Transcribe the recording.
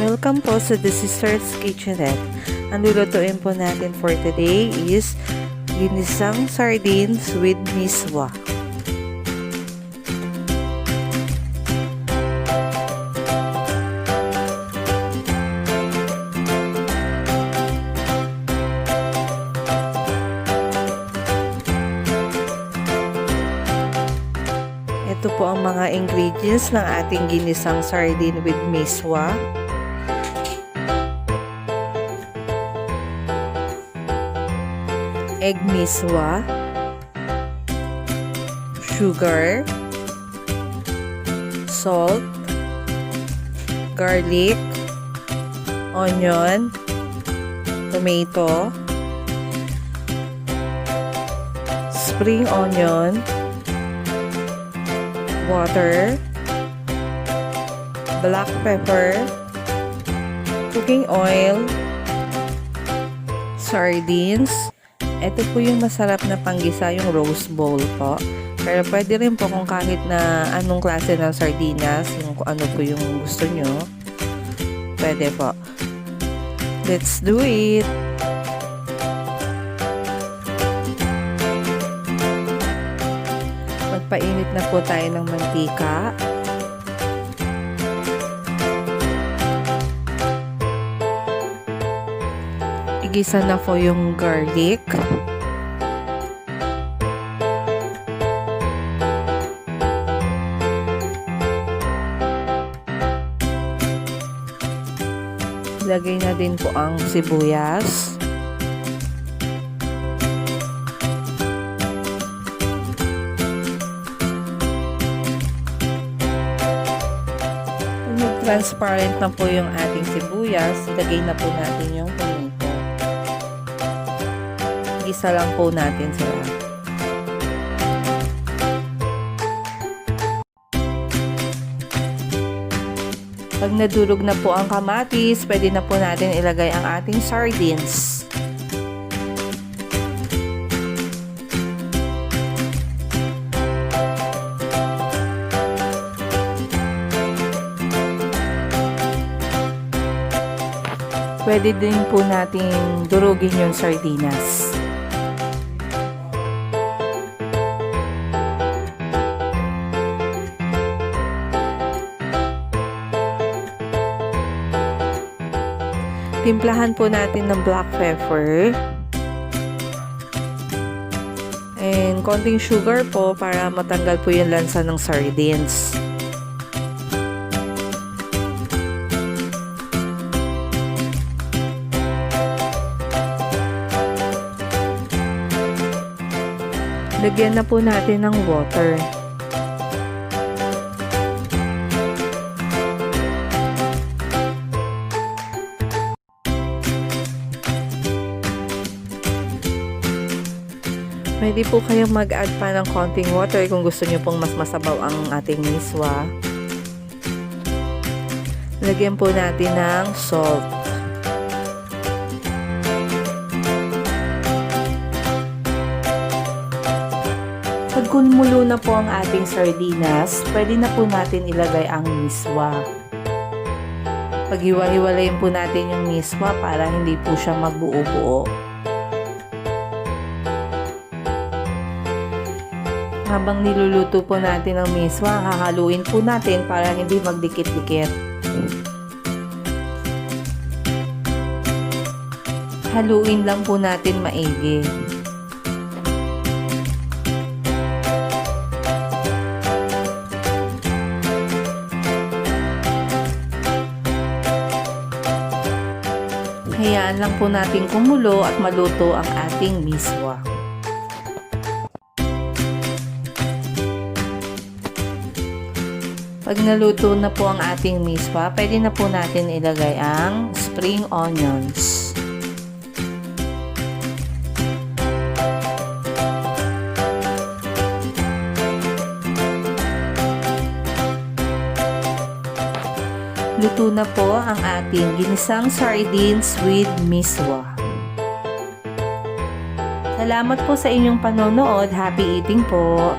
Welcome po sa The Sister's Kitchenette. Ang lulutuin po natin for today is Ginisang Sardines with Misua. Ito po ang mga ingredients ng ating ginisang sardine with miswa. Egg miswa, sugar, salt, garlic, onion, tomato, spring onion, water, black pepper, cooking oil, sardines. Ito po yung masarap na panggisa, yung roast bowl po. Pero pwede rin po kung kahit na anong klase ng sardinas, yung kung ano po yung gusto nyo. Pwede po. Let's do it! Magpainit na po tayo ng mantika. Igisa na po yung garlic. Ilagay na din po ang sibuyas. Transparent na po yung ating sibuyas, ilagay na po natin yung tomato. Isa lang po natin sila. Pag nadurog na po ang kamatis, pwede na po natin ilagay ang ating sardines. Pwede din po natin durugin yung sardinas. Timplahan po natin ng black pepper. And konting sugar po para matanggal po yung lansa ng sardines. Lagyan na po natin ng water. Pwede po kayong mag-add pa ng konting water kung gusto nyo pong mas masabaw ang ating miswa. Lagyan po natin ng salt. Pag kumulo na po ang ating sardinas, pwede na po natin ilagay ang miswa. Paghiwa-hiwalayin po natin yung miswa para hindi po siya mabuo-buo. Habang niluluto po natin ang miswa, hahaluin po natin para hindi magdikit-dikit. Haluin lang po natin maigi. Hayaan lang po natin kumulo at maluto ang ating miswa. Pag naluto na po ang ating miswa, pwede na po natin ilagay ang spring onions. Luto na po ang ating ginisang sardines with miswa. Salamat po sa inyong panonood. Happy eating po!